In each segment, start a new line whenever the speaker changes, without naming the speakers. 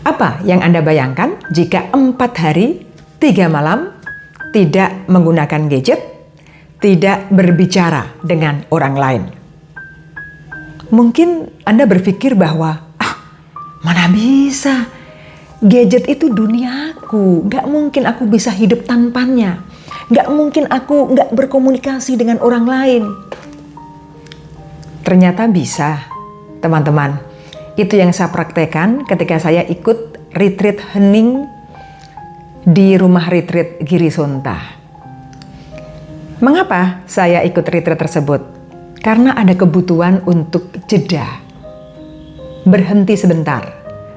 Apa yang Anda bayangkan jika 4 hari, 3 malam tidak menggunakan gadget, tidak berbicara dengan orang lain? Mungkin Anda berpikir bahwa, mana bisa, gadget itu duniaku, gak mungkin aku bisa hidup tanpanya, gak mungkin aku gak berkomunikasi dengan orang lain. Ternyata bisa, teman-teman. Itu yang saya praktekkan ketika saya ikut retreat hening di rumah retreat Giri Sonta. Mengapa saya ikut retreat tersebut? Karena ada kebutuhan untuk jeda, berhenti sebentar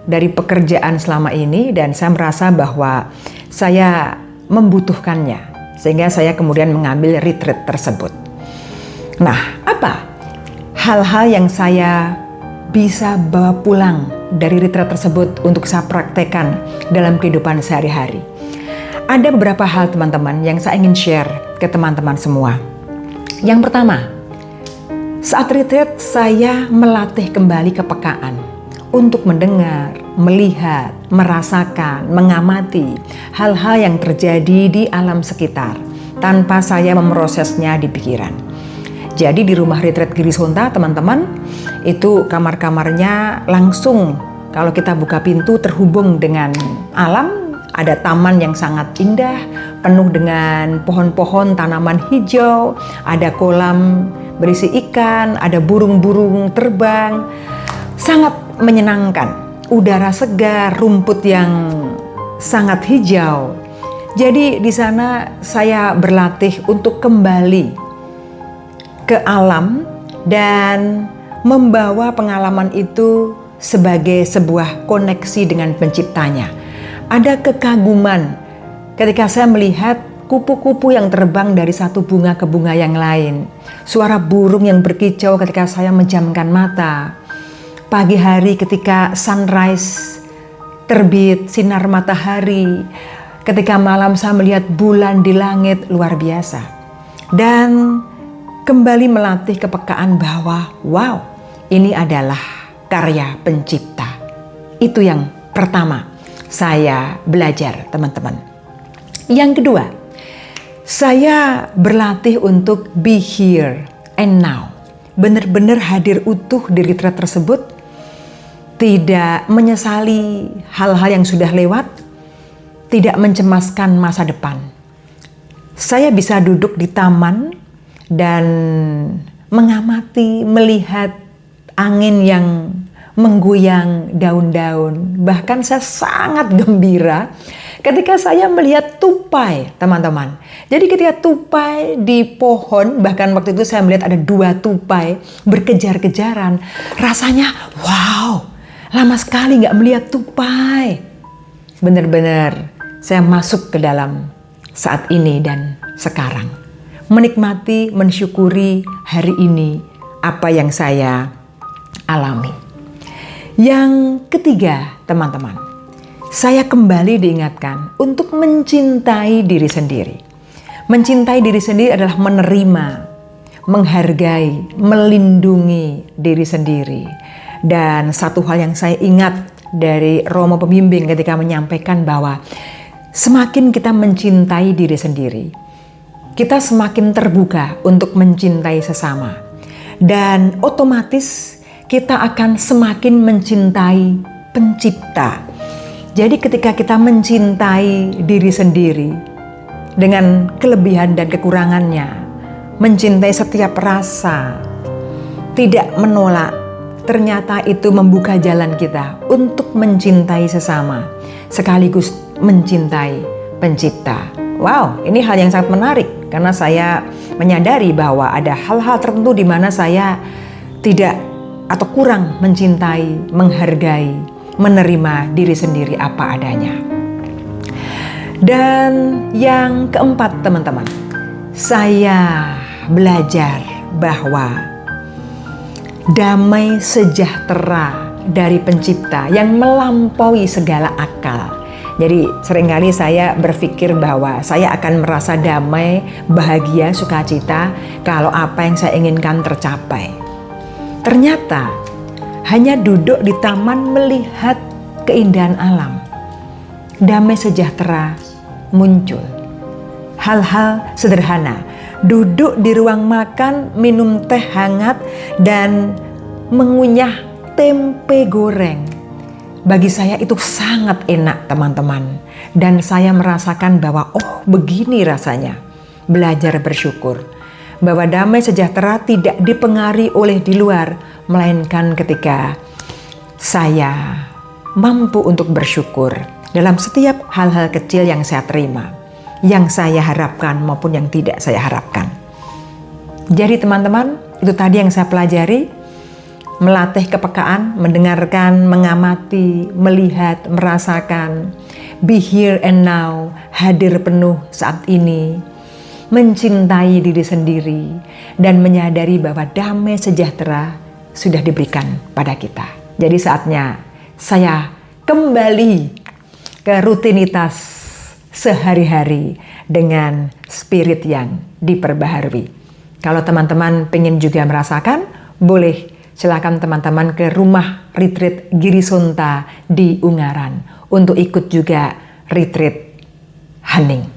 dari pekerjaan selama ini, dan saya merasa bahwa saya membutuhkannya, sehingga saya kemudian mengambil retreat tersebut. Nah, apa hal-hal yang saya bisa bawa pulang dari retreat tersebut untuk saya praktekkan dalam kehidupan sehari-hari? Ada beberapa hal, teman-teman, yang saya ingin share ke teman-teman semua. Yang pertama, saat retreat saya melatih kembali kepekaan untuk mendengar, melihat, merasakan, mengamati hal-hal yang terjadi di alam sekitar tanpa saya memprosesnya di pikiran. Jadi di rumah retreat Giri Sonta, teman-teman, itu kamar-kamarnya langsung kalau kita buka pintu terhubung dengan alam. Ada taman yang sangat indah, penuh dengan pohon-pohon, tanaman hijau, ada kolam berisi ikan, ada burung-burung terbang. Sangat menyenangkan, udara segar, rumput yang sangat hijau. Jadi di sana saya berlatih untuk kembali ke alam dan membawa pengalaman itu sebagai sebuah koneksi dengan penciptanya. Ada kekaguman ketika saya melihat kupu-kupu yang terbang dari satu bunga ke bunga yang lain, suara burung yang berkicau ketika saya menjamkan mata, pagi hari ketika sunrise terbit sinar matahari, ketika malam saya melihat bulan di langit, luar biasa. Dan kembali melatih kepekaan bahwa wow, ini adalah karya pencipta. Itu yang pertama saya belajar, teman-teman. Yang kedua, saya berlatih untuk be here and now. Benar-benar hadir utuh di retreat tersebut, tidak menyesali hal-hal yang sudah lewat, tidak mencemaskan masa depan. Saya bisa duduk di taman dan mengamati, melihat angin yang menggoyang daun-daun. Bahkan saya sangat gembira ketika saya melihat tupai, teman-teman. Jadi ketika tupai di pohon, bahkan waktu itu saya melihat ada 2 tupai berkejar-kejaran. Rasanya wow, lama sekali gak melihat tupai. Benar-benar saya masuk ke dalam saat ini dan sekarang. Menikmati, mensyukuri hari ini apa yang saya alami. Yang ketiga, teman-teman, saya kembali diingatkan untuk mencintai diri sendiri. Mencintai diri sendiri adalah menerima, menghargai, melindungi diri sendiri. Dan satu hal yang saya ingat dari Romo Pembimbing ketika menyampaikan bahwa semakin kita mencintai diri sendiri, kita semakin terbuka untuk mencintai sesama. Dan otomatis kita akan semakin mencintai pencipta. Jadi ketika kita mencintai diri sendiri dengan kelebihan dan kekurangannya, mencintai setiap rasa, tidak menolak, ternyata itu membuka jalan kita untuk mencintai sesama, sekaligus mencintai pencipta. Wow, ini hal yang sangat menarik karena saya menyadari bahwa ada hal-hal tertentu di mana saya tidak atau kurang mencintai, menghargai, menerima diri sendiri apa adanya. Dan yang keempat, teman-teman, saya belajar bahwa damai sejahtera dari pencipta yang melampaui segala akal. Jadi seringkali saya berpikir bahwa saya akan merasa damai, bahagia, sukacita kalau apa yang saya inginkan tercapai. Ternyata hanya duduk di taman melihat keindahan alam, damai sejahtera muncul. Hal-hal sederhana, duduk di ruang makan, minum teh hangat, dan mengunyah tempe goreng. Bagi saya itu sangat enak, teman-teman. Dan saya merasakan bahwa begini rasanya belajar bersyukur. Bahwa damai sejahtera tidak dipengaruhi oleh di luar, melainkan ketika saya mampu untuk bersyukur dalam setiap hal-hal kecil yang saya terima, yang saya harapkan maupun yang tidak saya harapkan. Jadi teman-teman, itu tadi yang saya pelajari, melatih kepekaan, mendengarkan, mengamati, melihat, merasakan, be here and now, hadir penuh saat ini, mencintai diri sendiri, dan menyadari bahwa damai sejahtera sudah diberikan pada kita. Jadi saatnya saya kembali ke rutinitas sehari-hari dengan spirit yang diperbaharui. Kalau teman-teman pengen juga merasakan, boleh silakan teman-teman ke rumah retreat Girisonta di Ungaran untuk ikut juga retreat hening.